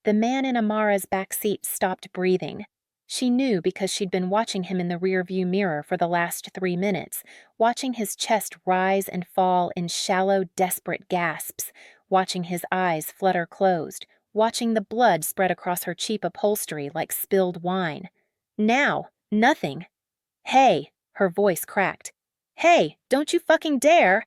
The man in Amara's back seat stopped breathing. She knew because she'd been watching him in the rearview mirror for the last 3 minutes, watching his chest rise and fall in shallow, desperate gasps, watching his eyes flutter closed, watching the blood spread across her cheap upholstery like spilled wine. Now, nothing. "Hey," her voice cracked. "Hey, don't you fucking dare!"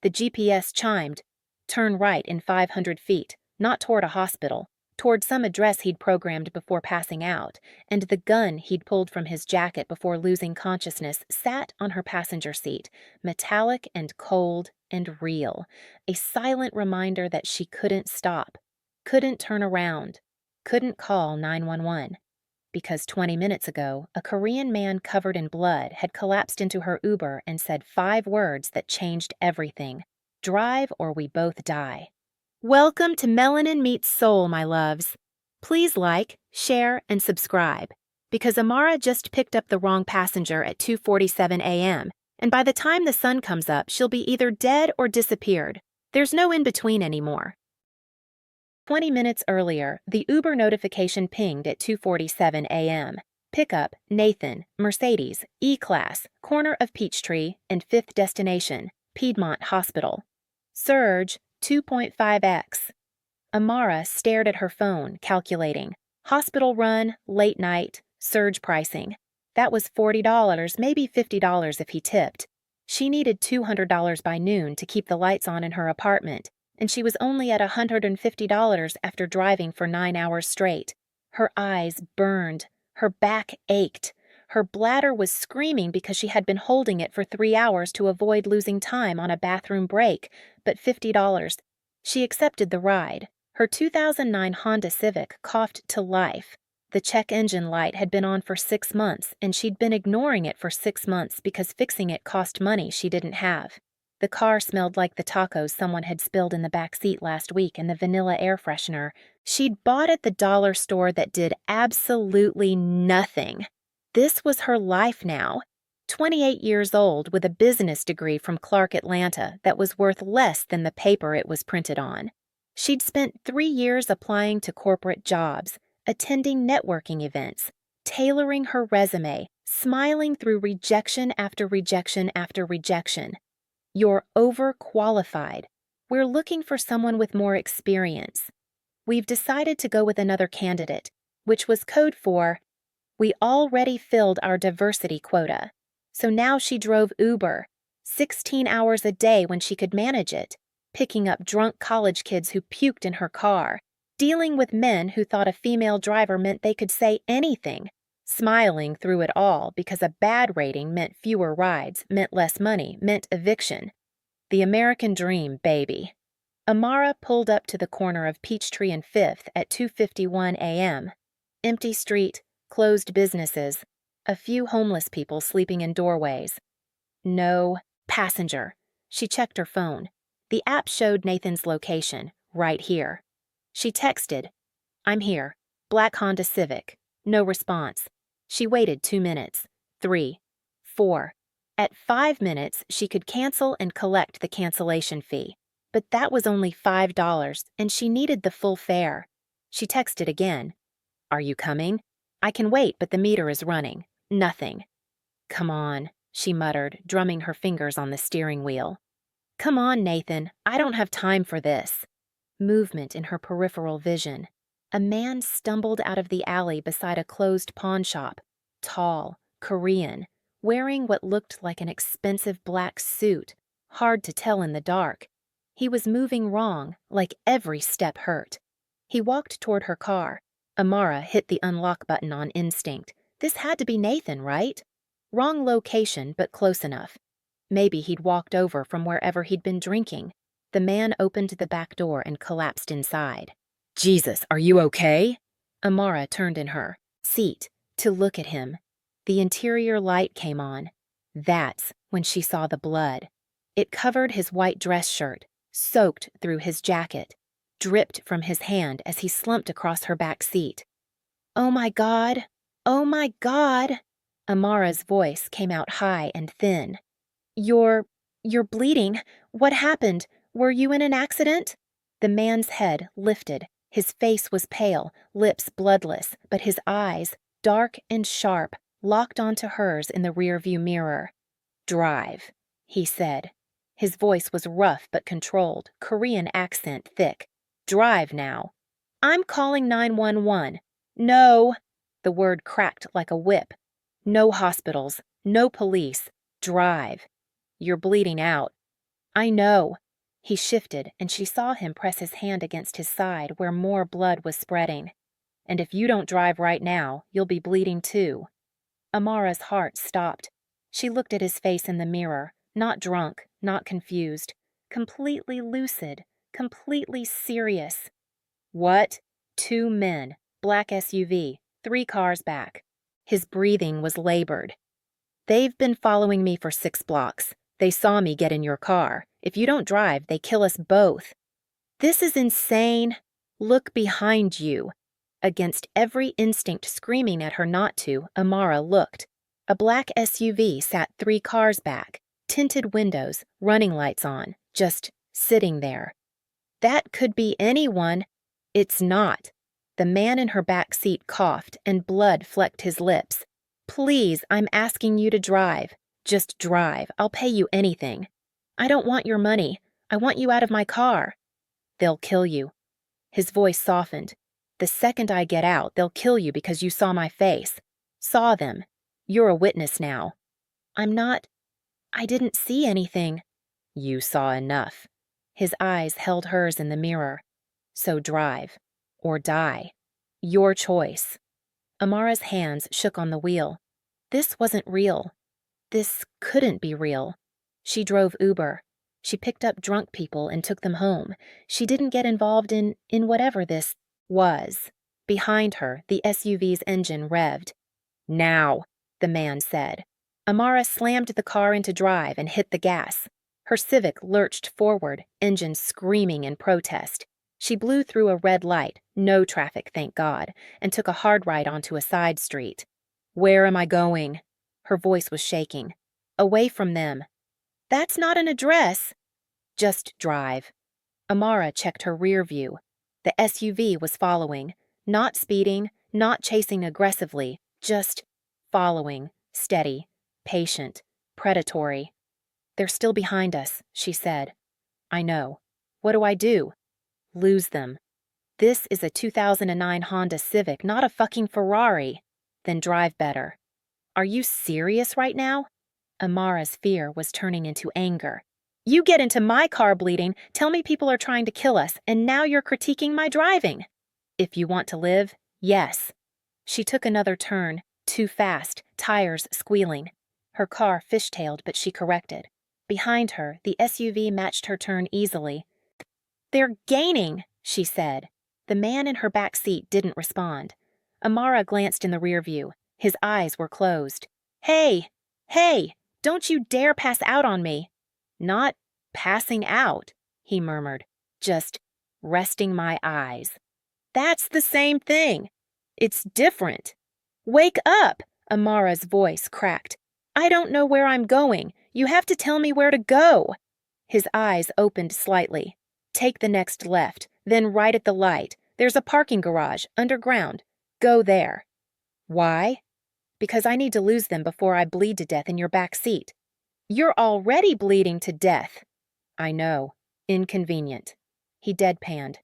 The GPS chimed. Turn right in 500 feet, not toward a hospital, toward some address he'd programmed before passing out, and the gun he'd pulled from his jacket before losing consciousness sat on her passenger seat, metallic and cold and real, a silent reminder that she couldn't stop, couldn't turn around, couldn't call 911. Because 20 minutes ago, a Korean man covered in blood had collapsed into her Uber and said 5 words that changed everything. Drive or we both die. Welcome to Melanin Meets Seoul, my loves. Please like, share, and subscribe, because Amara just picked up the wrong passenger at 2:47 a.m., and by the time the sun comes up, she'll be either dead or disappeared. There's no in-between anymore. 20 minutes earlier, the Uber notification pinged at 2:47 a.m. Pickup, Nathan, Mercedes, E-Class, corner of Peachtree, and 5th destination, Piedmont Hospital. Surge, 2.5x. Amara stared at her phone, calculating. Hospital run, late night, surge pricing. That was $40, maybe $50 if he tipped. She needed $200 by noon to keep the lights on in her apartment, and she was only at $150 after driving for 9 hours straight. Her eyes burned. Her back ached. Her bladder was screaming because she had been holding it for 3 hours to avoid losing time on a bathroom break, but $50. She accepted the ride. Her 2009 Honda Civic coughed to life. The check engine light had been on for 6 months, and she'd been ignoring it for 6 months because fixing it cost money she didn't have. The car smelled like the tacos someone had spilled in the back seat last week and the vanilla air freshener she'd bought at the dollar store that did absolutely nothing. This was her life now. 28 years old with a business degree from Clark Atlanta that was worth less than the paper it was printed on. She'd spent 3 years applying to corporate jobs, attending networking events, tailoring her resume, smiling through rejection after rejection after rejection. You're overqualified. We're looking for someone with more experience. We've decided to go with another candidate, which was code for, we already filled our diversity quota. So now she drove Uber, 16 hours a day when she could manage it, picking up drunk college kids who puked in her car, dealing with men who thought a female driver meant they could say anything, smiling through it all because a bad rating meant fewer rides, meant less money, meant eviction. The American dream, baby. Amara pulled up to the corner of Peachtree and 5th at 2:51 a.m. Empty street, closed businesses, a few homeless people sleeping in doorways. No passenger. She checked her phone. The app showed Nathan's location, right here. She texted, "I'm here. Black Honda Civic." No response. She waited 2 minutes, 3, 4. At 5 minutes, she could cancel and collect the cancellation fee. But that was only $5, and she needed the full fare. She texted again. "Are you coming? I can wait, but the meter is running. Nothing." "Come on," she muttered, drumming her fingers on the steering wheel. "Come on, Nathan. I don't have time for this." Movement in her peripheral vision. A man stumbled out of the alley beside a closed pawn shop, tall, Korean, wearing what looked like an expensive black suit, hard to tell in the dark. He was moving wrong, like every step hurt. He walked toward her car. Amara hit the unlock button on instinct. This had to be Nathan, right? Wrong location, but close enough. Maybe he'd walked over from wherever he'd been drinking. The man opened the back door and collapsed inside. "Jesus, are you okay?" Amara turned in her seat to look at him. The interior light came on. That's when she saw the blood. It covered his white dress shirt, soaked through his jacket, dripped from his hand as he slumped across her back seat. "Oh my God! Oh my God!" Amara's voice came out high and thin. You're bleeding. What happened? Were you in an accident?" The man's head lifted, His face was pale, lips bloodless, but his eyes, dark and sharp, locked onto hers in the rearview mirror. "Drive," he said. His voice was rough but controlled, Korean accent thick. "Drive now." "I'm calling 911. No." The word cracked like a whip. "No hospitals. No police. Drive. You're bleeding out." "I know." He shifted, and she saw him press his hand against his side where more blood was spreading. "And if you don't drive right now, you'll be bleeding too." Amara's heart stopped. She looked at his face in the mirror, not drunk, not confused, completely lucid, completely serious. "What?" "2 men, black SUV, 3 cars back." His breathing was labored. "They've been following me for 6 blocks. They saw me get in your car. If you don't drive, they kill us both." "This is insane." "Look behind you." Against every instinct screaming at her not to, Amara looked. A black SUV sat 3 cars back, tinted windows, running lights on, just sitting there. "That could be anyone." "It's not." The man in her back seat coughed, and blood flecked his lips. "Please, I'm asking you to drive. Just drive. I'll pay you anything." "I don't want your money. I want you out of my car." "They'll kill you." His voice softened. "The second I get out, they'll kill you because you saw my face. Saw them. You're a witness now." "I'm not. I didn't see anything." "You saw enough." His eyes held hers in the mirror. "So drive. Or die. Your choice." Amara's hands shook on the wheel. This wasn't real. This couldn't be real. She drove Uber. She picked up drunk people and took them home. She didn't get involved in whatever this was. Behind her, the SUV's engine revved. "Now," the man said. Amara slammed the car into drive and hit the gas. Her Civic lurched forward, engine screaming in protest. She blew through a red light, no traffic, thank God, and took a hard right onto a side street. "Where am I going?" Her voice was shaking. "Away from them." "That's not an address." "Just drive." Amara checked her rear view. The SUV was following, not speeding, not chasing aggressively, just following, steady, patient, predatory. "They're still behind us," she said. "I know. What do I do?" "Lose them." "This is a 2009 Honda Civic, not a fucking Ferrari." "Then drive better." "Are you serious right now?" Amara's fear was turning into anger. "You get into my car bleeding, tell me people are trying to kill us, and now you're critiquing my driving." "If you want to live, yes." She took another turn, too fast, tires squealing. Her car fishtailed, but she corrected. Behind her, the SUV matched her turn easily. "They're gaining," she said. The man in her back seat didn't respond. Amara glanced in the rear view. His eyes were closed. "Hey! Hey! Don't you dare pass out on me." "Not passing out," he murmured. "Just resting my eyes." "That's the same thing." "It's different." "Wake up!" Amara's voice cracked. "I don't know where I'm going. You have to tell me where to go." His eyes opened slightly. "Take the next left, then right at the light. There's a parking garage, underground. Go there." "Why?" "Because I need to lose them before I bleed to death in your back seat." "You're already bleeding to death." "I know. Inconvenient." He deadpanned.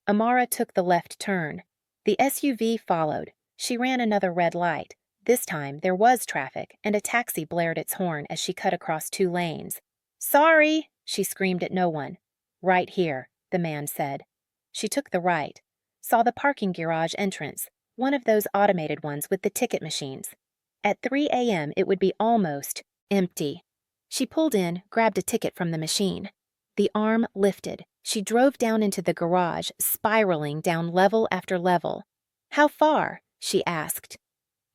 Amara took the left turn. The SUV followed. She ran another red light. This time there was traffic, and a taxi blared its horn as she cut across 2 lanes. "Sorry," she screamed at no one. "Right here," the man said. She took the right. Saw the parking garage entrance, one of those automated ones with the ticket machines. At 3 a.m. it would be almost empty. She pulled in, grabbed a ticket from the machine. The arm lifted. She drove down into the garage, spiraling down level after level. "How far?" she asked.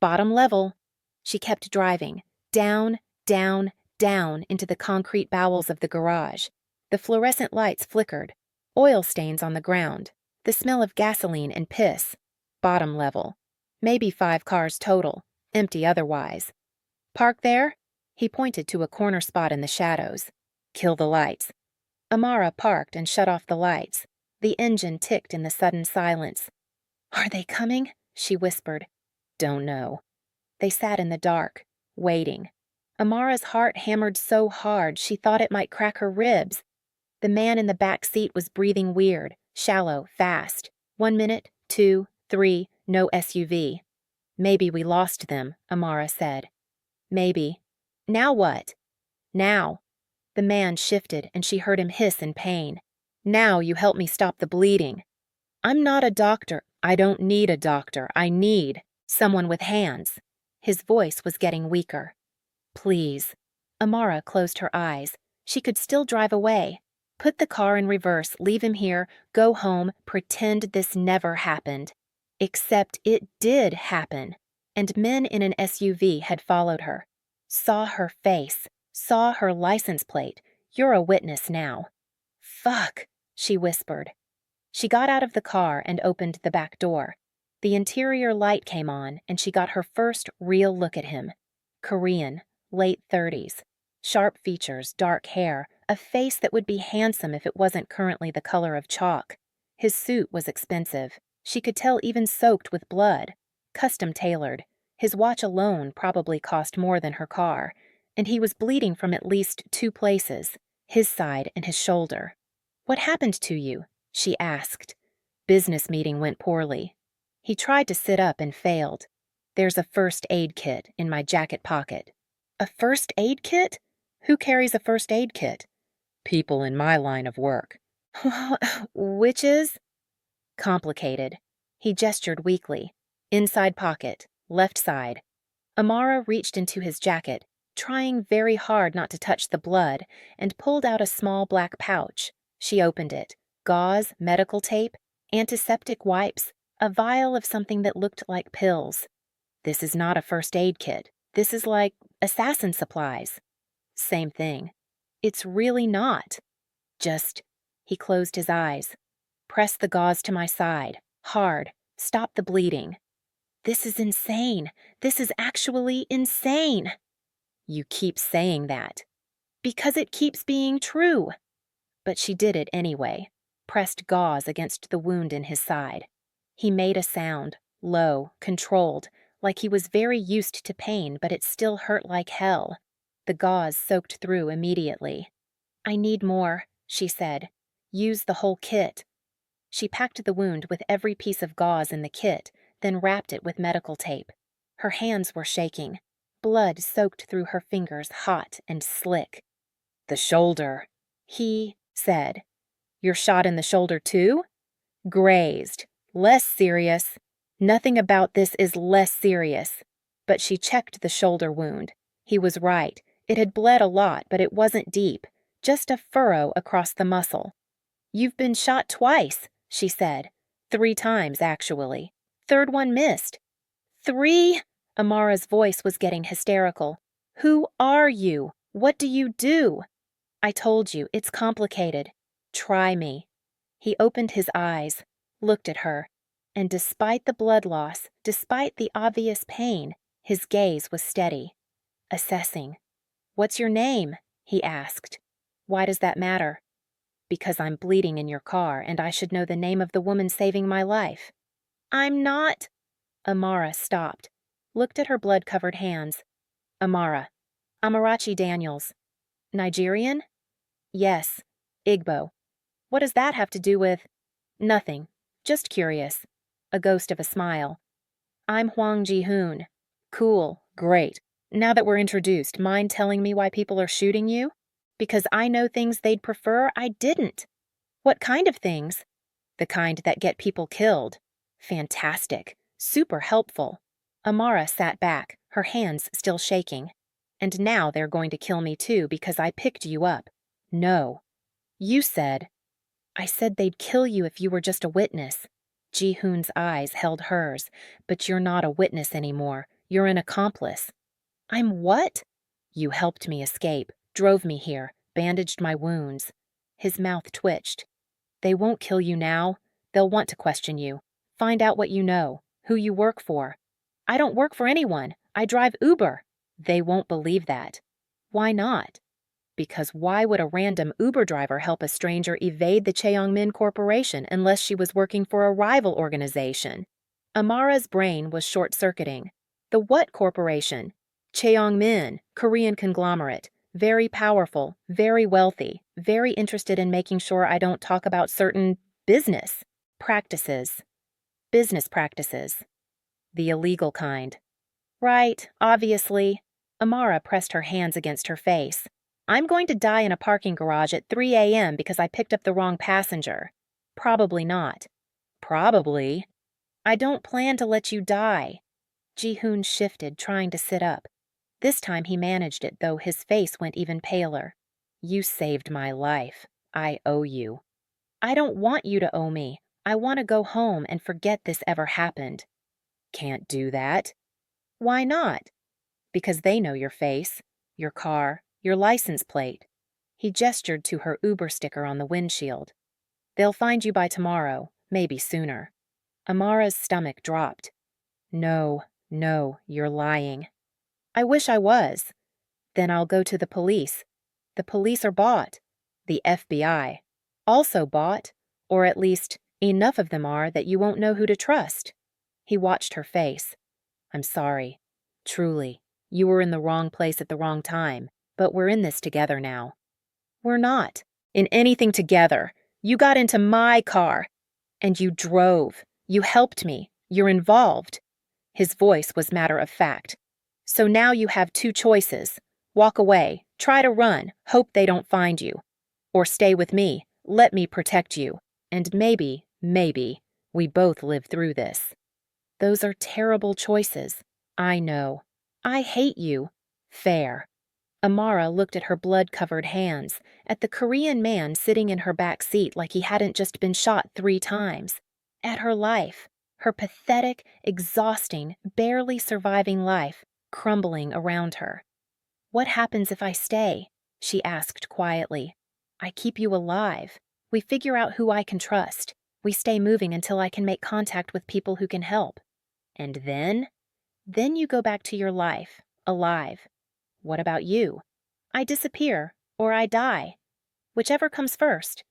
"Bottom level." She kept driving, down, down, down into the concrete bowels of the garage. The fluorescent lights flickered. Oil stains on the ground. The smell of gasoline and piss. Bottom level. Maybe 5 cars total. Empty otherwise. "Park there?" He pointed to a corner spot in the shadows. "Kill the lights." Amara parked and shut off the lights. The engine ticked in the sudden silence. "Are they coming?" she whispered. "Don't know." They sat in the dark, waiting. Amara's heart hammered so hard she thought it might crack her ribs. The man in the back seat was breathing weird, shallow, fast. 1 minute, 2, 3, no SUV. "Maybe we lost them," Amara said. "Maybe. Now what?" "Now." The man shifted and she heard him hiss in pain. "Now you help me stop the bleeding." "I'm not a doctor." "I don't need a doctor. I need someone with hands." His voice was getting weaker. "Please." Amara closed her eyes. She could still drive away. Put the car in reverse, leave him here, go home, pretend this never happened. Except it did happen. And men in an SUV had followed her. Saw her face. Saw her license plate. "You're a witness now." "Fuck," she whispered. She got out of the car and opened the back door. The interior light came on, and she got her first real look at him. Korean, late 30s. Sharp features, dark hair, a face that would be handsome if it wasn't currently the color of chalk. His suit was expensive. She could tell even soaked with blood. Custom tailored. His watch alone probably cost more than her car. And he was bleeding from at least 2 places, his side and his shoulder. "What happened to you?" she asked. "Business meeting went poorly." He tried to sit up and failed. "There's a first aid kit in my jacket pocket." "A first aid kit? Who carries a first aid kit?" "People in my line of work." "Which is?" "Complicated." He gestured weakly. "Inside pocket, left side." Amara reached into his jacket, trying very hard not to touch the blood, and pulled out a small black pouch. She opened it. Gauze, medical tape, antiseptic wipes, a vial of something that looked like pills. "This is not a first aid kit. This is like assassin supplies." "Same thing." "It's really not." "Just," he closed his eyes. "Press the gauze to my side. Hard. Stop the bleeding." "This is insane. This is actually insane." "You keep saying that." "Because it keeps being true." But she did it anyway. Pressed gauze against the wound in his side. He made a sound, low, controlled, like he was very used to pain, but it still hurt like hell. The gauze soaked through immediately. "I need more," she said. "Use the whole kit." She packed the wound with every piece of gauze in the kit, then wrapped it with medical tape. Her hands were shaking. Blood soaked through her fingers, hot and slick. "The shoulder," he said. "You're shot in the shoulder too?" "Grazed. Less serious." "Nothing about this is less serious." But she checked the shoulder wound. He was right. It had bled a lot, but it wasn't deep. Just a furrow across the muscle. "You've been shot twice," she said. 3 times, actually. 3rd one missed. 3? Amara's voice was getting hysterical. "Who are you? What do you do?" "I told you, it's complicated. Try me." He opened his eyes, looked at her, and despite the blood loss, despite the obvious pain, his gaze was steady, assessing. "What's your name?" he asked. "Why does that matter?" "Because I'm bleeding in your car, and I should know the name of the woman saving my life." "I'm not—" Amara stopped, looked at her blood-covered hands. "Amara. Amarachi Daniels." "Nigerian?" "Yes. Igbo." "What does that have to do with—" "Nothing. Just curious." A ghost of a smile. "I'm Hwang Ji-hoon." "Cool. Great. Now that we're introduced, mind telling me why people are shooting you? Because I know things they'd prefer I didn't." "What kind of things?" "The kind that get people killed." "Fantastic. Super helpful." Amara sat back, her hands still shaking. "And now they're going to kill me too because I picked you up." "No." "You said—" "I said they'd kill you if you were just a witness." Ji-hoon's eyes held hers. "But you're not a witness anymore. You're an accomplice." "I'm what?" "You helped me escape, drove me here, bandaged my wounds." His mouth twitched. "They won't kill you now. They'll want to question you. Find out what you know, who you work for." "I don't work for anyone. I drive Uber." "They won't believe that." "Why not?" Because why would a random Uber driver help a stranger evade the Cheong-min Corporation unless she was working for a rival organization? Amara's brain was short-circuiting. The what corporation? Cheong-min, Korean conglomerate. Very powerful, very wealthy, very interested in making sure I don't talk about certain business practices. Business practices. The illegal kind. Right, obviously. Amara pressed her hands against her face. I'm going to die in a parking garage at 3 a.m. because I picked up the wrong passenger. Probably not. Probably. I don't plan to let you die. Ji-hoon shifted, trying to sit up. This time he managed it, though his face went even paler. You saved my life. I owe you. I don't want you to owe me. I want to go home and forget this ever happened. Can't do that. Why not? Because they know your face, your car, your license plate. He gestured to her Uber sticker on the windshield. They'll find you by tomorrow, maybe sooner. Amara's stomach dropped. No, you're lying. I wish I was. Then I'll go to the police. The police are bought. The FBI. Also bought, or at least enough of them are that you won't know who to trust. He watched her face. I'm sorry. Truly. You were in the wrong place at the wrong time, but we're in this together now. We're not in anything together. You got into my car, and you drove. You helped me. You're involved. His voice was matter of fact. So now you have two choices. Walk away, try to run, hope they don't find you. Or stay with me, let me protect you. And maybe, we both live through this. Those are terrible choices. I know. I hate you. Fair. Amara looked at her blood-covered hands, at the Korean man sitting in her back seat like he hadn't just been shot 3 times, at her life, her pathetic, exhausting, barely surviving life, crumbling around her. What happens if I stay? She asked quietly. I keep you alive. We figure out who I can trust. We stay moving until I can make contact with people who can help. And then? Then you go back to your life, alive. What about you? I disappear, or I die. Whichever comes first.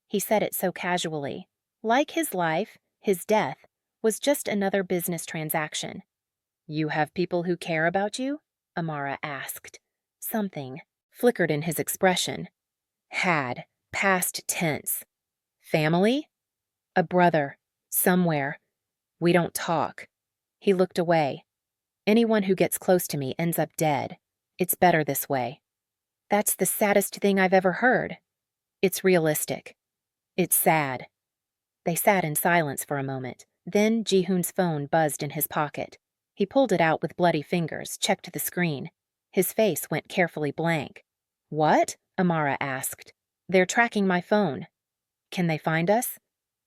He said it so casually. Like his life, his death, was just another business transaction. You have people who care about you? Amara asked. Something flickered in his expression. Had, past tense. Family? A brother, somewhere. We don't talk. He looked away. Anyone who gets close to me ends up dead. It's better this way. That's the saddest thing I've ever heard. It's realistic. It's sad. They sat in silence for a moment. Then Ji-hoon's phone buzzed in his pocket. He pulled it out with bloody fingers, checked the screen. His face went carefully blank. What? Amara asked. They're tracking my phone. Can they find us?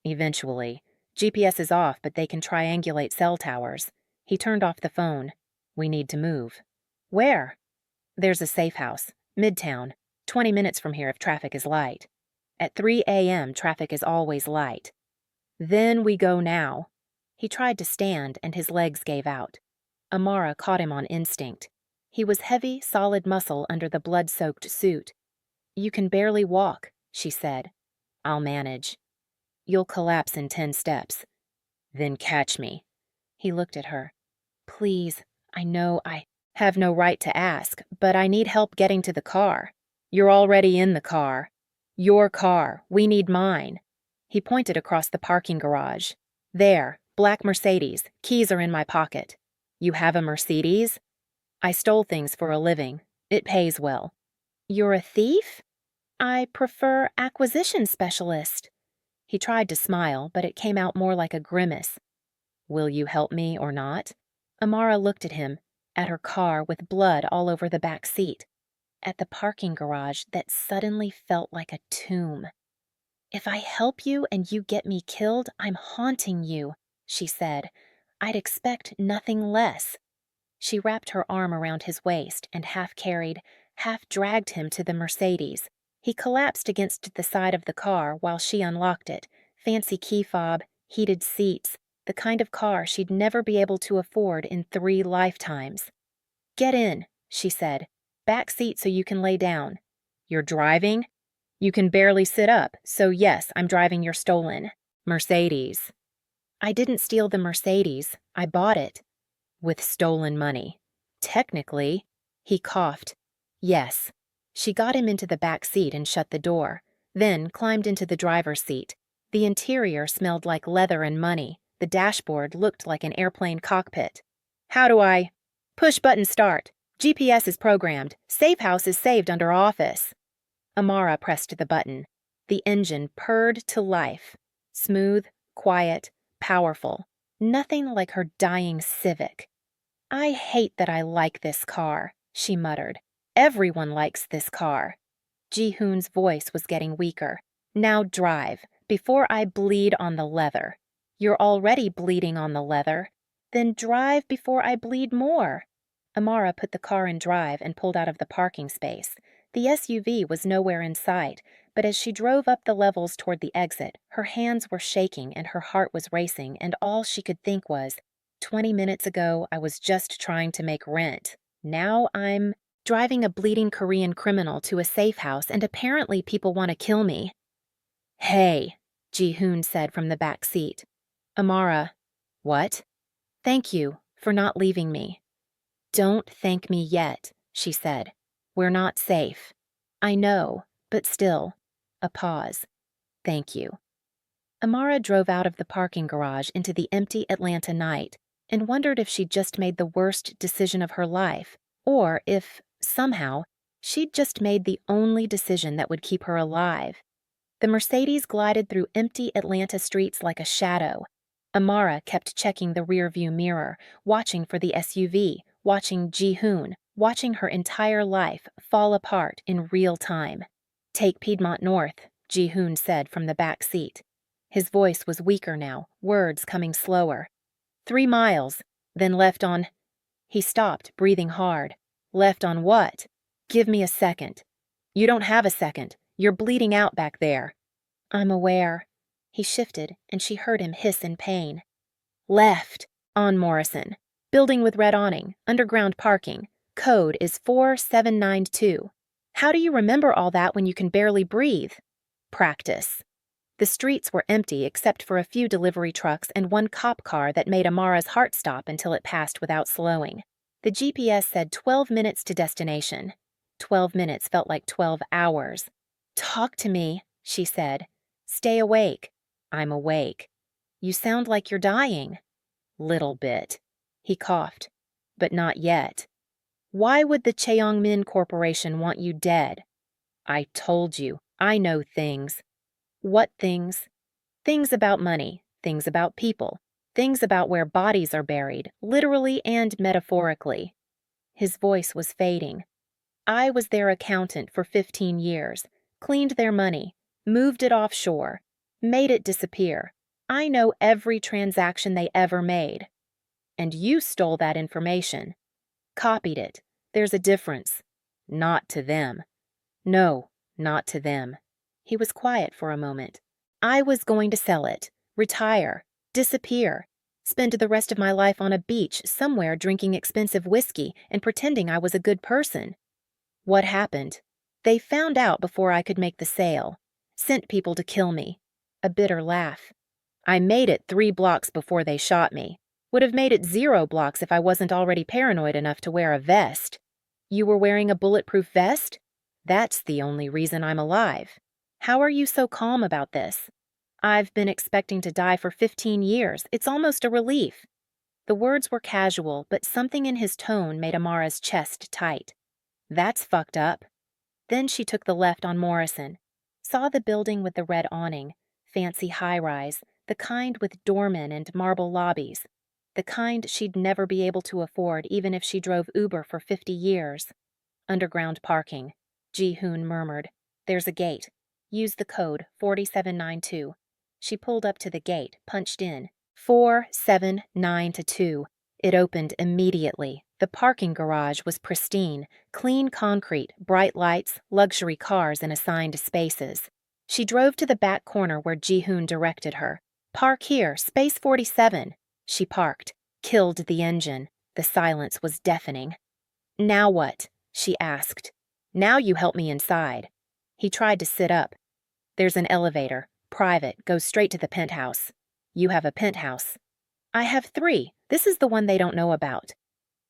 Eventually. GPS is off, but they can triangulate cell towers. He turned off the phone. We need to move. Where? There's a safe house. Midtown. 20 minutes from here if traffic is light. At 3 a.m., traffic is always light. Then we go now. He tried to stand, and his legs gave out. Amara caught him on instinct. He was heavy, solid muscle under the blood-soaked suit. You can barely walk, she said. I'll manage. You'll collapse in 10 steps. Then catch me. He looked at her. Please, I know I have no right to ask, but I need help getting to the car. You're already in the car. Your car. We need mine. He pointed across the parking garage. There, black Mercedes. Keys are in my pocket. You have a Mercedes? I stole things for a living. It pays well. You're a thief? I prefer acquisition specialist. He tried to smile, but it came out more like a grimace. Will you help me or not? Amara looked at him, at her car with blood all over the back seat, at the parking garage that suddenly felt like a tomb. If I help you and you get me killed, I'm haunting you, she said. I'd expect nothing less. She wrapped her arm around his waist and half carried, half dragged him to the Mercedes. He collapsed against the side of the car while she unlocked it. Fancy key fob, heated seats, the kind of car she'd never be able to afford in 3 lifetimes. Get in, she said. Back seat so you can lay down. You're driving? You can barely sit up, so yes, I'm driving your stolen Mercedes. I didn't steal the Mercedes. I bought it. With stolen money. Technically. He coughed. Yes. She got him into the back seat and shut the door, then climbed into the driver's seat. The interior smelled like leather and money. The dashboard looked like an airplane cockpit. How do I? Push button start. GPS is programmed. Safe house is saved under office. Amara pressed the button. The engine purred to life. Smooth, quiet, powerful. Nothing like her dying Civic. I hate that I like this car, she muttered. Everyone likes this car. Ji-hoon's voice was getting weaker. Now drive, before I bleed on the leather. You're already bleeding on the leather. Then drive before I bleed more. Amara put the car in drive and pulled out of the parking space. The SUV was nowhere in sight, but as she drove up the levels toward the exit, her hands were shaking and her heart was racing, and all she could think was, 20 minutes ago, I was just trying to make rent. Now I'm driving a bleeding Korean criminal to a safe house, and apparently people want to kill me. Hey, Ji-hoon said from the back seat. Amara. What? Thank you for not leaving me. Don't thank me yet, she said. We're not safe. I know, but still. A pause. Thank you. Amara drove out of the parking garage into the empty Atlanta night and wondered if she'd just made the worst decision of her life, or if, somehow, she'd just made the only decision that would keep her alive. The Mercedes glided through empty Atlanta streets like a shadow. Amara kept checking the rearview mirror, watching for the SUV, watching Ji-hoon, watching her entire life fall apart in real time. Take Piedmont North, Ji-hoon said from the back seat. His voice was weaker now, words coming slower. 3 miles, then left on... He stopped, breathing hard. Left on what? Give me a second. You don't have a second. You're bleeding out back there. I'm aware. He shifted, and she heard him hiss in pain. Left, on Morrison. Building with red awning, underground parking. Code is 4792. How do you remember all that when you can barely breathe? Practice. The streets were empty except for a few delivery trucks and one cop car that made Amara's heart stop until it passed without slowing. The GPS said 12 minutes to destination. 12 minutes felt like 12 hours. Talk to me, she said. Stay awake. I'm awake. You sound like you're dying. Little bit. He coughed. But not yet. Why would the Cheong-min Corporation want you dead? I told you. I know things. What things? Things about money, things about people, things about where bodies are buried, literally and metaphorically. His voice was fading. I was their accountant for 15 years, cleaned their money, moved it offshore, made it disappear. I know every transaction they ever made. And you stole that information. Copied it. There's a difference. Not to them. No, not to them. He was quiet for a moment. I was going to sell it, retire, disappear, spend the rest of my life on a beach somewhere drinking expensive whiskey and pretending I was a good person. What happened? They found out before I could make the sale. Sent people to kill me. A bitter laugh. I made it 3 blocks before they shot me. Would have made it 0 blocks if I wasn't already paranoid enough to wear a vest. You were wearing a bulletproof vest? That's the only reason I'm alive. How are you so calm about this? I've been expecting to die for 15 years. It's almost a relief. The words were casual, but something in his tone made Amara's chest tight. That's fucked up. Then she took the left on Morrison. Saw the building with the red awning, fancy high-rise, the kind with doormen and marble lobbies. The kind she'd never be able to afford even if she drove Uber for 50 years. Underground parking. Ji-hoon murmured. There's a gate. Use the code 4792. She pulled up to the gate, punched in. 4792. It opened immediately. The parking garage was pristine, clean concrete, bright lights, luxury cars in assigned spaces. She drove to the back corner where Ji-hoon directed her. Park here, space 47. She parked, killed the engine. The silence was deafening. Now what? She asked. Now you help me inside. He tried to sit up. There's an elevator. Private. Goes straight to the penthouse. You have a penthouse. I have 3. This is the one they don't know about.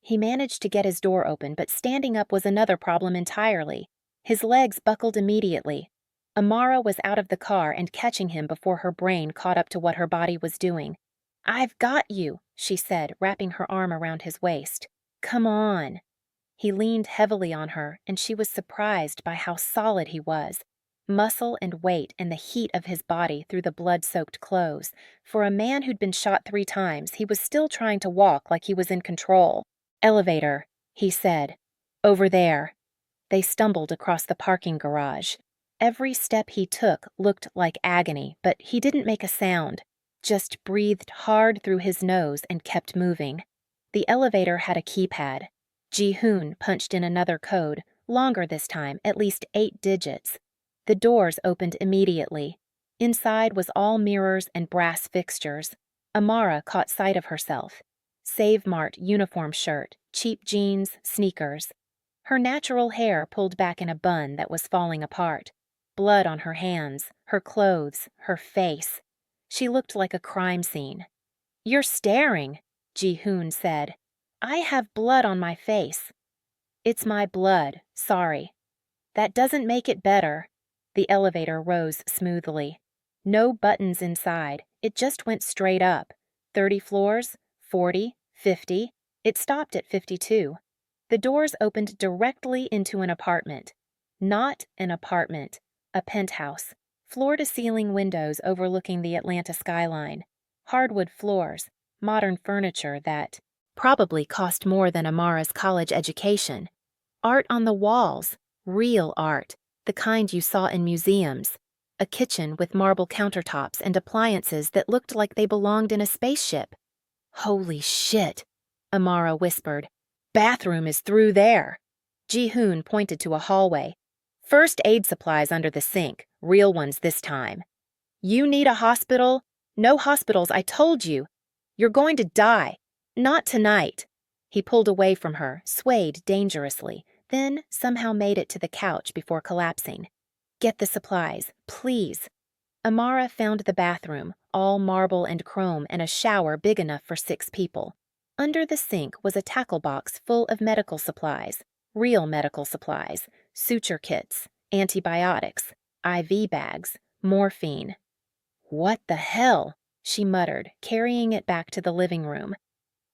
He managed to get his door open, but standing up was another problem entirely. His legs buckled immediately. Amara was out of the car and catching him before her brain caught up to what her body was doing. I've got you, she said, wrapping her arm around his waist. Come on. He leaned heavily on her, and she was surprised by how solid he was. Muscle and weight and the heat of his body through the blood-soaked clothes. For a man who'd been shot 3 times, he was still trying to walk like he was in control. Elevator, he said. Over there. They stumbled across the parking garage. Every step he took looked like agony, but he didn't make a sound, just breathed hard through his nose and kept moving. The elevator had a keypad. Ji-hoon punched in another code, longer this time, at least 8 digits. The doors opened immediately. Inside was all mirrors and brass fixtures. Amara caught sight of herself. Save Mart uniform shirt, cheap jeans, sneakers. Her natural hair pulled back in a bun that was falling apart. Blood on her hands, her clothes, her face. She looked like a crime scene. You're staring, Ji-hoon said. I have blood on my face. It's my blood, sorry. That doesn't make it better. The elevator rose smoothly. No buttons inside, it just went straight up. 30 floors, 40, 50. It stopped at 52. The doors opened directly into an apartment. Not an apartment, a penthouse. Floor-to-ceiling windows overlooking the Atlanta skyline. Hardwood floors, modern furniture that probably cost more than Amara's college education. Art on the walls, real art, the kind you saw in museums. A kitchen with marble countertops and appliances that looked like they belonged in a spaceship. Holy shit, Amara whispered. Bathroom is through there. Ji-hoon pointed to a hallway. First aid supplies under the sink, real ones this time. You need a hospital? No hospitals, I told you. You're going to die. Not tonight. He pulled away from her, swayed dangerously, then somehow made it to the couch before collapsing. Get the supplies, please. Amara found the bathroom, all marble and chrome, and a shower big enough for 6 people. Under the sink was a tackle box full of medical supplies, real medical supplies, suture kits, antibiotics, IV bags, morphine. What the hell? She muttered, carrying it back to the living room.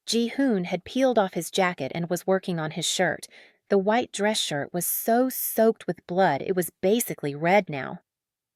Ji-hoon had peeled off his jacket and was working on his shirt. The white dress shirt was so soaked with blood it was basically red now.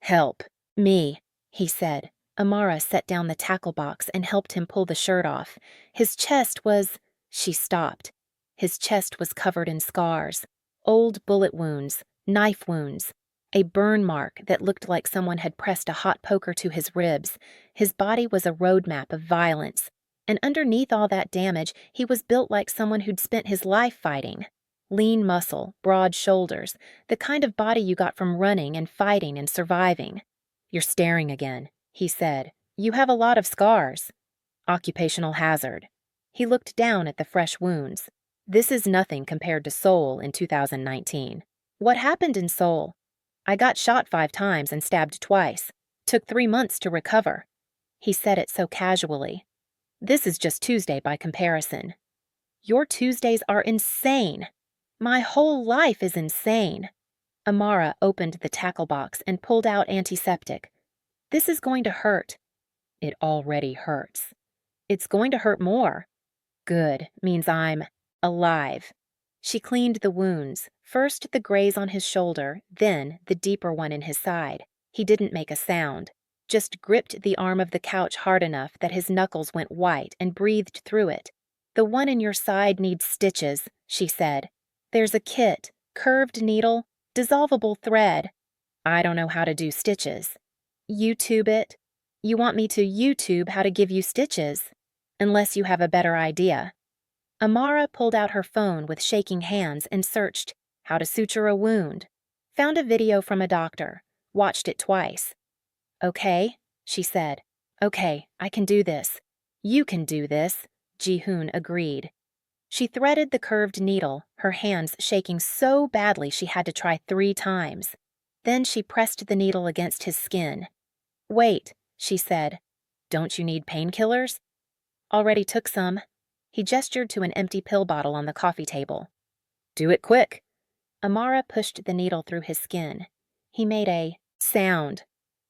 Help. Me, he said. Amara set down the tackle box and helped him pull the shirt off. His chest was... She stopped. His chest was covered in scars. Old bullet wounds, knife wounds. A burn mark that looked like someone had pressed a hot poker to his ribs. His body was a roadmap of violence. And underneath all that damage, he was built like someone who'd spent his life fighting. Lean muscle, broad shoulders, the kind of body you got from running and fighting and surviving. You're staring again, he said. You have a lot of scars. Occupational hazard. He looked down at the fresh wounds. This is nothing compared to Seoul in 2019. What happened in Seoul? I got shot 5 times and stabbed twice. Took 3 months to recover. He said it so casually. This is just Tuesday by comparison. Your Tuesdays are insane. My whole life is insane. Amara opened the tackle box and pulled out antiseptic. This is going to hurt. It already hurts. It's going to hurt more. Good, means I'm alive. She cleaned the wounds, first the graze on his shoulder, then the deeper one in his side. He didn't make a sound, just gripped the arm of the couch hard enough that his knuckles went white and breathed through it. The one in your side needs stitches, she said. There's a kit, curved needle, dissolvable thread. I don't know how to do stitches. YouTube it. You want me to YouTube how to give you stitches? Unless you have a better idea. Amara pulled out her phone with shaking hands and searched how to suture a wound. Found a video from a doctor. Watched it twice. Okay, she said. Okay, I can do this. You can do this, Ji-hoon agreed. She threaded the curved needle, her hands shaking so badly she had to try 3 times. Then she pressed the needle against his skin. "Wait," she said. "Don't you need painkillers?" "Already took some." He gestured to an empty pill bottle on the coffee table. "Do it quick." Amara pushed the needle through his skin. He made a sound.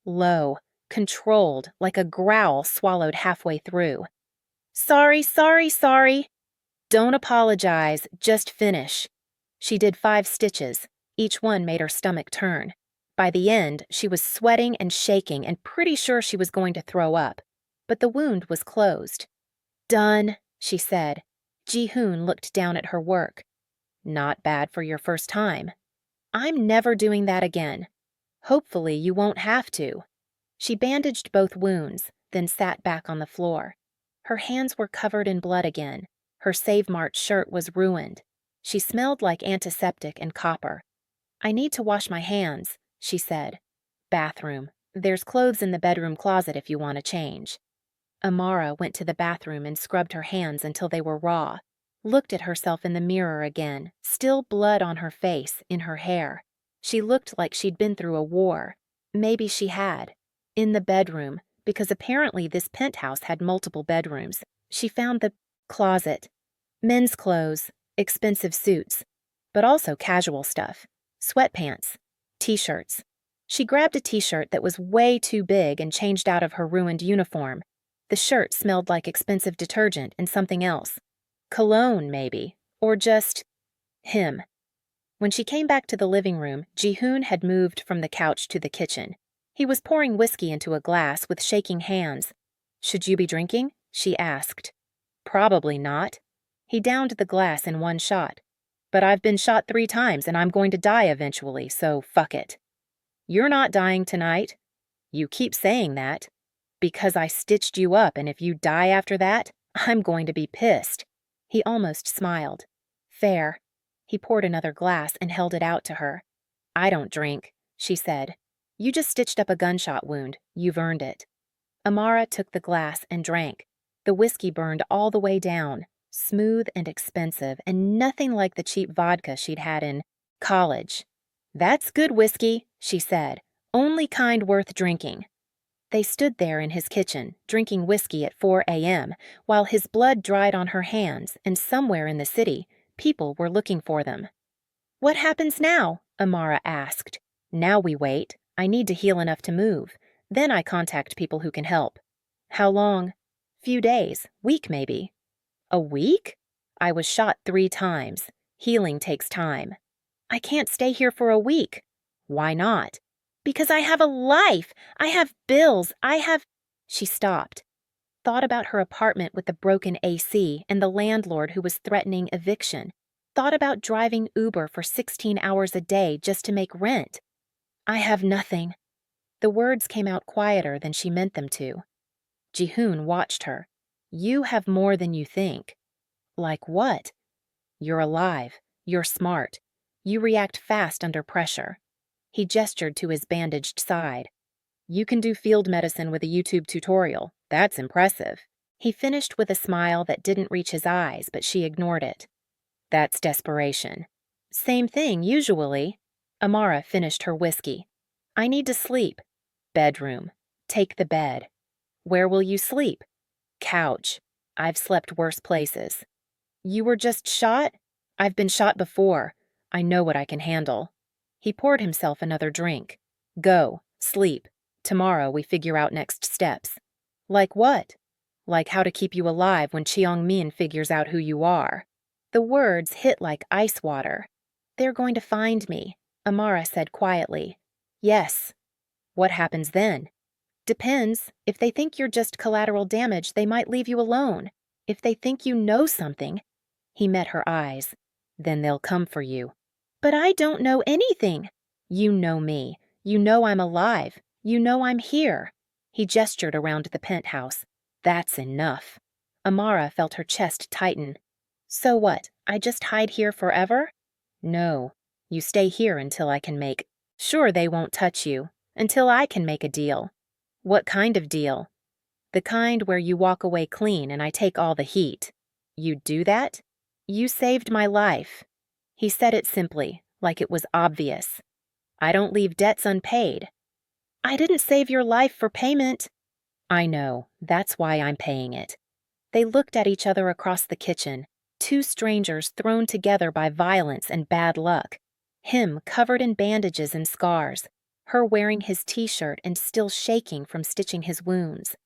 Low, controlled, like a growl swallowed halfway through. "Sorry, sorry, sorry." "Don't apologize, just finish." She did 5 stitches. Each one made her stomach turn. By the end, she was sweating and shaking and pretty sure she was going to throw up. But the wound was closed. "Done," she said. Ji-hoon looked down at her work. "Not bad for your first time." "I'm never doing that again." "Hopefully you won't have to." She bandaged both wounds, then sat back on the floor. Her hands were covered in blood again. Her Save Mart shirt was ruined. She smelled like antiseptic and copper. "I need to wash my hands," she said. "Bathroom. There's clothes in the bedroom closet if you want to change." Amara went to the bathroom and scrubbed her hands until they were raw. Looked at herself in the mirror again, still blood on her face, in her hair. She looked like she'd been through a war. Maybe she had. In the bedroom, because apparently this penthouse had multiple bedrooms, she found the closet. Men's clothes, expensive suits, but also casual stuff. Sweatpants, t-shirts. She grabbed a t-shirt that was way too big and changed out of her ruined uniform. The shirt smelled like expensive detergent and something else. Cologne, maybe, or just him. When she came back to the living room, Ji-hoon had moved from the couch to the kitchen. He was pouring whiskey into a glass with shaking hands. "Should you be drinking?" she asked. "Probably not." He downed the glass in one shot. "But I've been shot 3 times and I'm going to die eventually, so fuck it." "You're not dying tonight." "You keep saying that." "Because I stitched you up, and if you die after that, I'm going to be pissed." He almost smiled. "Fair." He poured another glass and held it out to her. "I don't drink," she said. "You just stitched up a gunshot wound. You've earned it." Amara took the glass and drank. The whiskey burned all the way down, smooth and expensive, and nothing like the cheap vodka she'd had in college. "That's good whiskey," she said. "Only kind worth drinking." They stood there in his kitchen, drinking whiskey at 4 a.m., while his blood dried on her hands, and somewhere in the city, people were looking for them. "What happens now?" Amara asked. "Now we wait. I need to heal enough to move. Then I contact people who can help." "How long?" "Few days. Week, maybe." "A week?" "I was shot 3 times. Healing takes time." "I can't stay here for a week." "Why not?" "Because I have a life. I have bills. She stopped. Thought about her apartment with the broken AC and the landlord who was threatening eviction. Thought about driving Uber for 16 hours a day just to make rent. "I have nothing." The words came out quieter than she meant them to. Ji-hoon watched her. "You have more than you think." "Like what?" "You're alive. You're smart. You react fast under pressure." He gestured to his bandaged side. "You can do field medicine with a YouTube tutorial. That's impressive." He finished with a smile that didn't reach his eyes, but she ignored it. "That's desperation." "Same thing, usually." Amara finished her whiskey. "I need to sleep." "Bedroom. Take the bed." "Where will you sleep?" "Couch. I've slept worse places." "You were just shot?" "I've been shot before. I know what I can handle." He poured himself another drink. "Go. Sleep. Tomorrow we figure out next steps." "Like what?" "Like how to keep you alive when Cheong-min figures out who you are." The words hit like ice water. "They're going to find me," Amara said quietly. "Yes." "What happens then?" "Depends. If they think you're just collateral damage, they might leave you alone. If they think you know something—" He met her eyes. "Then they'll come for you." "But I don't know anything." "You know me. You know I'm alive. You know I'm here." He gestured around the penthouse. "That's enough." Amara felt her chest tighten. "So what, I just hide here forever?" "No. You stay here until I can make—" "Sure they won't touch you. Until I can make a deal." "What kind of deal?" "The kind where you walk away clean and I take all the heat." "You'd do that?" "You saved my life." He said it simply, like it was obvious. I don't leave debts unpaid. I didn't save your life for payment. I know, that's why I'm paying it. They looked at each other across the kitchen, two strangers thrown together by violence and bad luck. Him covered in bandages and scars, her wearing his t-shirt and still shaking from stitching his wounds.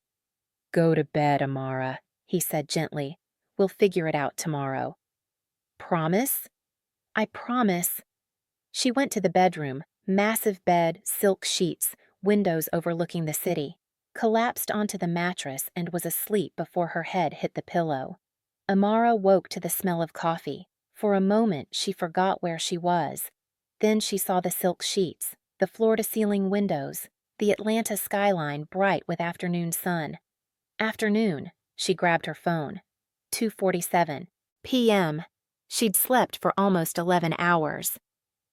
Go to bed, Amara, he said gently. We'll figure it out tomorrow. Promise? I promise. She went to the bedroom, massive bed, silk sheets, windows overlooking the city, collapsed onto the mattress and was asleep before her head hit the pillow. Amara woke to the smell of coffee. For a moment, she forgot where she was. Then she saw the silk sheets, the floor-to-ceiling windows, the Atlanta skyline bright with afternoon sun. Afternoon, she grabbed her phone. 2:47 p.m. She'd slept for almost 11 hours.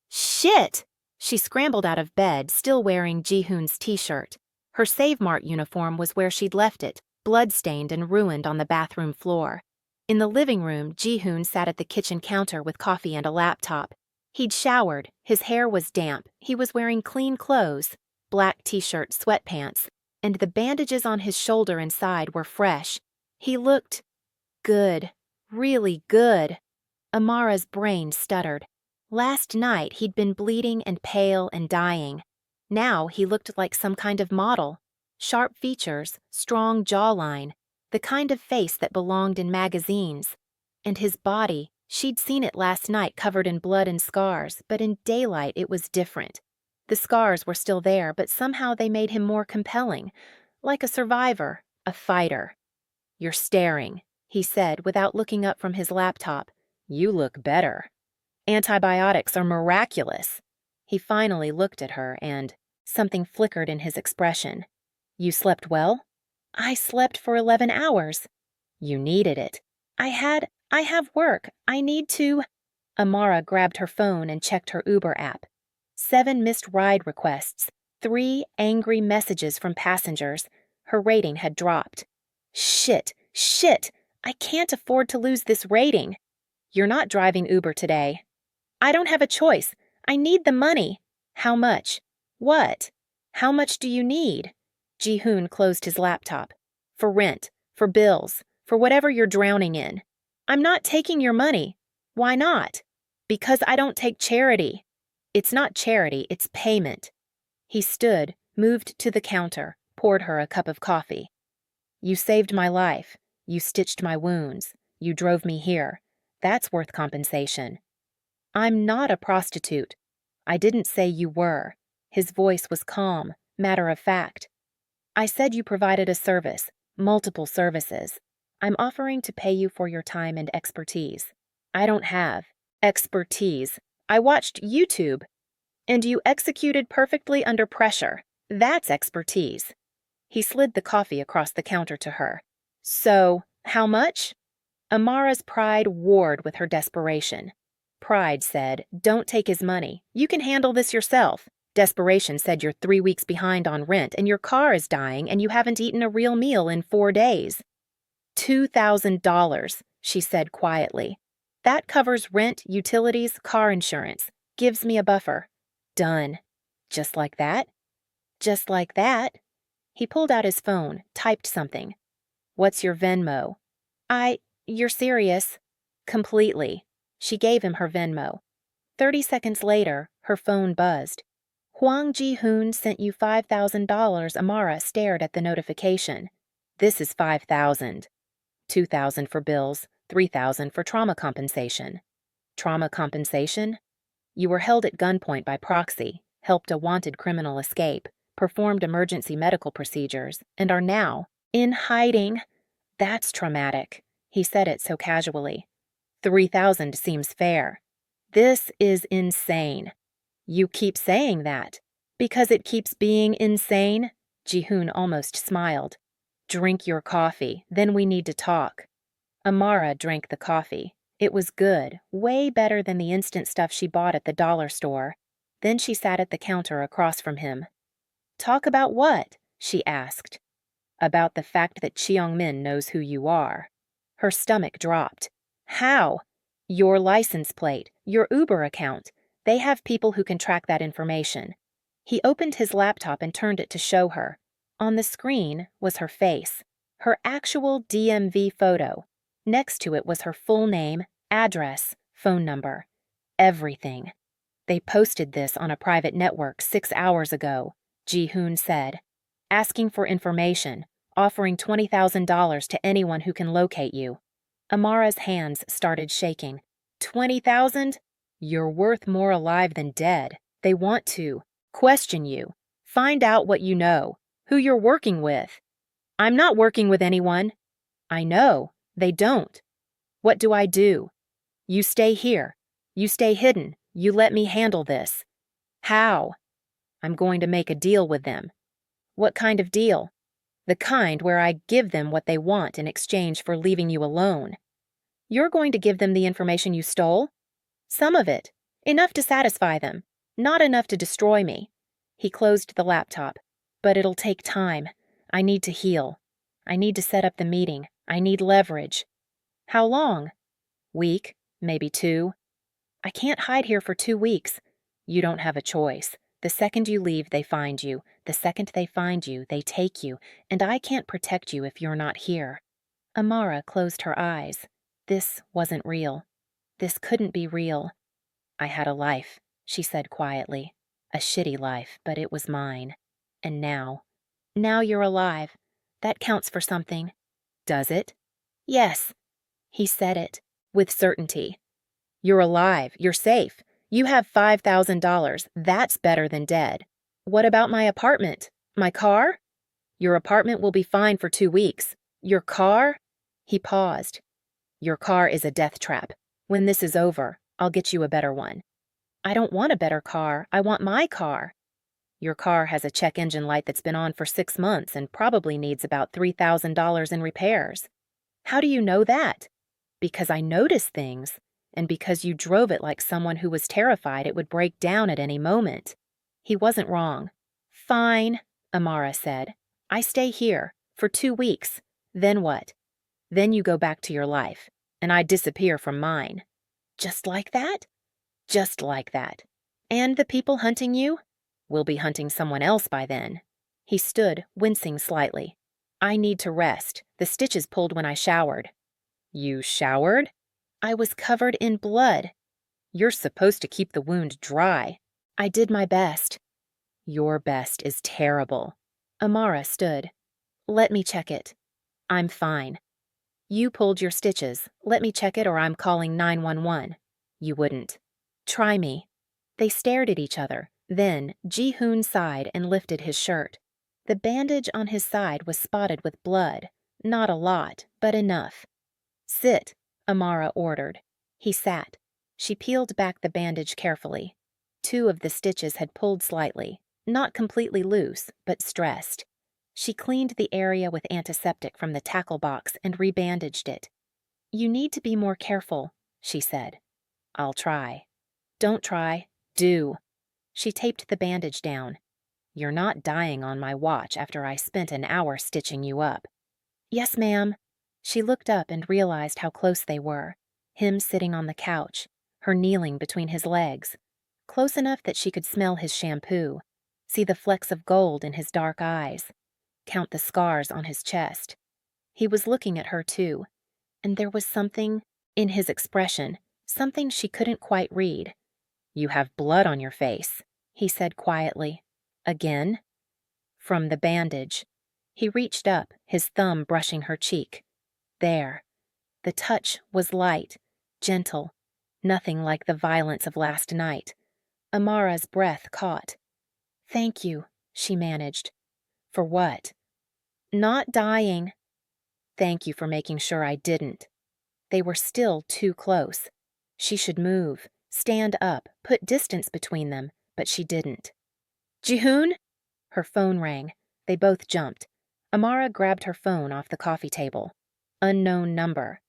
Shit! She scrambled out of bed, still wearing Ji-hoon's t-shirt. Her Save Mart uniform was where she'd left it, blood-stained and ruined on the bathroom floor. In the living room, Ji-hoon sat at the kitchen counter with coffee and a laptop. He'd showered, his hair was damp, he was wearing clean clothes, black t-shirt, sweatpants, and the bandages on his shoulder and side were fresh. He looked good, really good. Amara's brain stuttered. Last night he'd been bleeding and pale and dying. Now he looked like some kind of model. Sharp features, strong jawline, the kind of face that belonged in magazines. And his body, she'd seen it last night covered in blood and scars, but in daylight it was different. The scars were still there, but somehow they made him more compelling, like a survivor, a fighter. You're staring, he said without looking up from his laptop. You look better. Antibiotics are miraculous. He finally looked at her and something flickered in his expression. You slept well? I slept for 11 hours. You needed it. I have work. I need to. Amara grabbed her phone and checked her Uber app. 7 missed ride requests, 3 angry messages from passengers. Her rating had dropped. Shit! I can't afford to lose this rating. You're not driving Uber today. I don't have a choice. I need the money. How much? What? How much do you need? Ji-hoon closed his laptop. For rent, for bills, for whatever you're drowning in. I'm not taking your money. Why not? Because I don't take charity. It's not charity, it's payment. He stood, moved to the counter, poured her a cup of coffee. You saved my life. You stitched my wounds. You drove me here. That's worth compensation. I'm not a prostitute. I didn't say you were. His voice was calm, matter of fact. I said you provided a service, multiple services. I'm offering to pay you for your time and expertise. I don't have expertise. I watched YouTube. And you executed perfectly under pressure. That's expertise. He slid the coffee across the counter to her. So, how much? Amara's pride warred with her desperation. Pride said, don't take his money. You can handle this yourself. Desperation said you're 3 weeks behind on rent and your car is dying and you haven't eaten a real meal in 4 days. $2,000, she said quietly. That covers rent, utilities, car insurance. Gives me a buffer. Done. Just like that? Just like that? He pulled out his phone, typed something. What's your Venmo? You're serious? Completely. She gave him her Venmo. 30 seconds later, her phone buzzed. Hwang Ji-hoon sent you $5,000. Amara stared at the notification. This is $5,000. $2,000 for bills, $3,000 for trauma compensation. Trauma compensation? You were held at gunpoint by proxy, helped a wanted criminal escape, performed emergency medical procedures, and are now in hiding. That's traumatic. He said it so casually. 3,000 seems fair. This is insane. You keep saying that. Because it keeps being insane? Ji-hoon almost smiled. Drink your coffee, then we need to talk. Amara drank the coffee. It was good, way better than the instant stuff she bought at the dollar store. Then she sat at the counter across from him. Talk about what? She asked. About the fact that Cheong-min knows who you are. Her stomach dropped. How? Your license plate, your Uber account. They have people who can track that information. He opened his laptop and turned it to show her. On the screen was her face, her actual DMV photo. Next to it was her full name, address, phone number. Everything. They posted this on a private network 6 hours ago, Ji-hoon said, asking for information, offering $20,000 to anyone who can locate you. Amara's hands started shaking. 20,000? You're worth more alive than dead. They want to question you. Find out what you know, who you're working with. I'm not working with anyone. I know. They don't. What do I do? You stay here. You stay hidden. You let me handle this. How? I'm going to make a deal with them. What kind of deal? The kind where I give them what they want in exchange for leaving you alone. You're going to give them the information you stole? Some of it. Enough to satisfy them. Not enough to destroy me. He closed the laptop. But it'll take time. I need to heal. I need to set up the meeting. I need leverage. How long? Week, maybe 2. I can't hide here for 2 weeks. You don't have a choice. The second you leave, they find you. The second they find you, they take you. And I can't protect you if you're not here. Amara closed her eyes. This wasn't real. This couldn't be real. I had a life, she said quietly. A shitty life, but it was mine. And now you're alive. That counts for something. Does it? Yes. He said it, with certainty. You're alive. You're safe. You have $5,000. That's better than dead. What about my apartment? My car? Your apartment will be fine for 2 weeks. Your car? He paused. Your car is a death trap. When this is over, I'll get you a better one. I don't want a better car. I want my car. Your car has a check engine light that's been on for 6 months and probably needs about $3,000 in repairs. How do you know that? Because I notice things, and because you drove it like someone who was terrified it would break down at any moment. He wasn't wrong. Fine, Amara said. I stay here for 2 weeks. Then what? Then you go back to your life, and I disappear from mine. Just like that? Just like that. And the people hunting you? We'll be hunting someone else by then. He stood, wincing slightly. I need to rest. The stitches pulled when I showered. You showered? I was covered in blood. You're supposed to keep the wound dry. I did my best. Your best is terrible. Amara stood. Let me check it. I'm fine. You pulled your stitches. Let me check it or I'm calling 911. You wouldn't. Try me. They stared at each other. Then Ji-hoon sighed and lifted his shirt. The bandage on his side was spotted with blood. Not a lot, but enough. Sit, Amara ordered. He sat. She peeled back the bandage carefully. 2 of the stitches had pulled slightly, not completely loose, but stressed. She cleaned the area with antiseptic from the tackle box and rebandaged it. You need to be more careful, she said. I'll try. Don't try. Do. She taped the bandage down. You're not dying on my watch after I spent an hour stitching you up. Yes, ma'am. She looked up and realized how close they were. Him sitting on the couch, her kneeling between his legs. Close enough that she could smell his shampoo, see the flecks of gold in his dark eyes, count the scars on his chest. He was looking at her too, and there was something in his expression, something she couldn't quite read. You have blood on your face, he said quietly. Again? From the bandage. He reached up, his thumb brushing her cheek. There. The touch was light, gentle, nothing like the violence of last night. Amara's breath caught. Thank you, she managed. For what? Not dying. Thank you for making sure I didn't. They were still too close. She should move, stand up, put distance between them, but she didn't. Ji-hoon? Her phone rang. They both jumped. Amara grabbed her phone off the coffee table. Unknown number.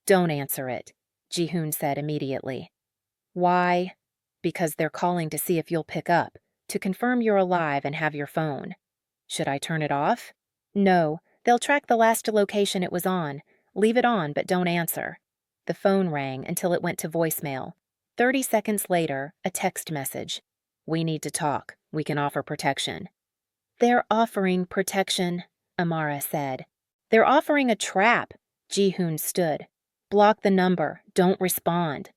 Don't answer it, Ji-hoon said immediately. Why? Because they're calling to see if you'll pick up, to confirm you're alive and have your phone. Should I turn it off? No, they'll track the last location it was on. Leave it on, but don't answer. The phone rang until it went to voicemail. 30 seconds later, a text message. We need to talk. We can offer protection. They're offering protection, Amara said. They're offering a trap, Ji-hoon stood. Block the number. Don't respond.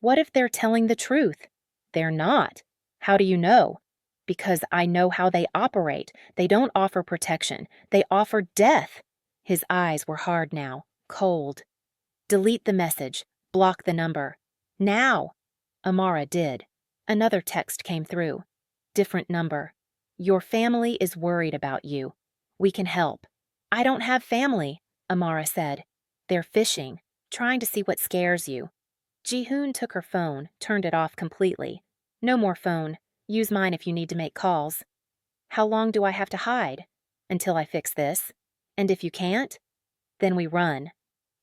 What if they're telling the truth? They're not. How do you know? Because I know how they operate. They don't offer protection. They offer death. His eyes were hard now, cold. Delete the message. Block the number. Now. Amara did. Another text came through. Different number. Your family is worried about you. We can help. I don't have family, Amara said. They're fishing, trying to see what scares you. Ji-hoon took her phone, turned it off completely. No more phone. Use mine if you need to make calls. How long do I have to hide? Until I fix this. And if you can't? Then we run.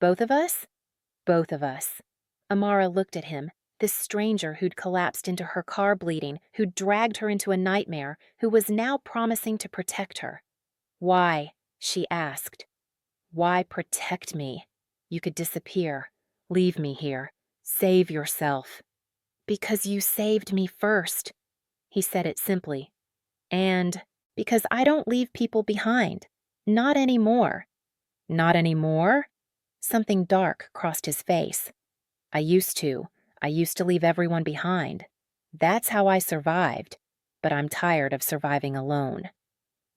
Both of us? Both of us. Amara looked at him, this stranger who'd collapsed into her car bleeding, who'd dragged her into a nightmare, who was now promising to protect her. Why? She asked. Why protect me? You could disappear. Leave me here. Save yourself. Because you saved me first. He said it simply. And because I don't leave people behind. Not anymore. Not anymore? Something dark crossed his face. I used to. I used to leave everyone behind. That's how I survived. But I'm tired of surviving alone.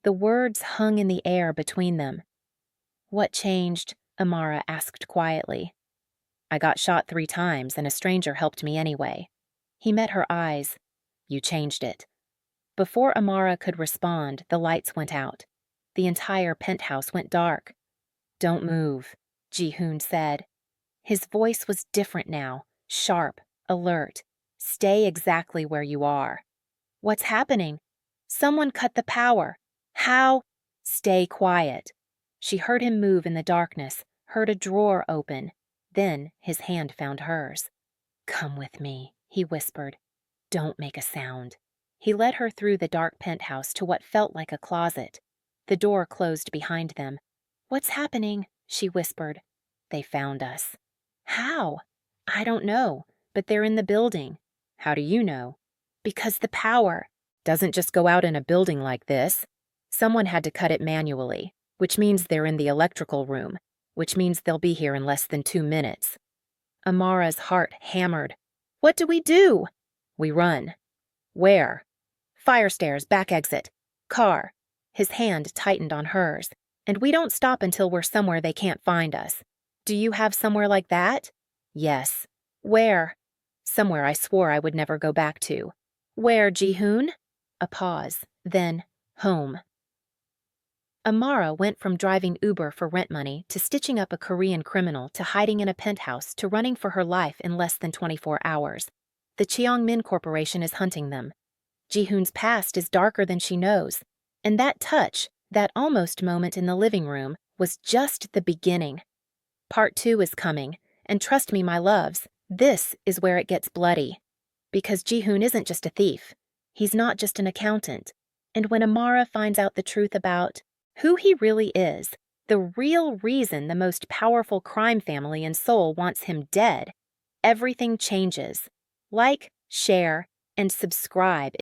The words hung in the air between them. What changed? Amara asked quietly. I got shot 3 times and a stranger helped me anyway. He met her eyes. You changed it. Before Amara could respond, the lights went out. The entire penthouse went dark. Don't move, Ji-hoon said. His voice was different now, sharp, alert. Stay exactly where you are. What's happening? Someone cut the power. How? Stay quiet. She heard him move in the darkness, heard a drawer open. Then his hand found hers. Come with me, he whispered. Don't make a sound. He led her through the dark penthouse to what felt like a closet. The door closed behind them. What's happening? She whispered. They found us. How? I don't know, but they're in the building. How do you know? Because the power doesn't just go out in a building like this. Someone had to cut it manually, which means they're in the electrical room, which means they'll be here in less than 2 minutes. Amara's heart hammered. What do we do? We run. Where? Fire stairs, back exit. Car. His hand tightened on hers. And we don't stop until we're somewhere they can't find us. Do you have somewhere like that? Yes. Where? Somewhere I swore I would never go back to. Where, Ji-hoon? A pause. Then, home. Amara went from driving Uber for rent money to stitching up a Korean criminal to hiding in a penthouse to running for her life in less than 24 hours. The Cheong-min Corporation is hunting them. Ji-hoon's past is darker than she knows. And that touch, that almost moment in the living room, was just the beginning. Part 2 is coming, and trust me, my loves, this is where it gets bloody. Because Ji-hoon isn't just a thief. He's not just an accountant. And when Amara finds out the truth about who he really is, the real reason the most powerful crime family in Seoul wants him dead, everything changes. Like, share, and subscribe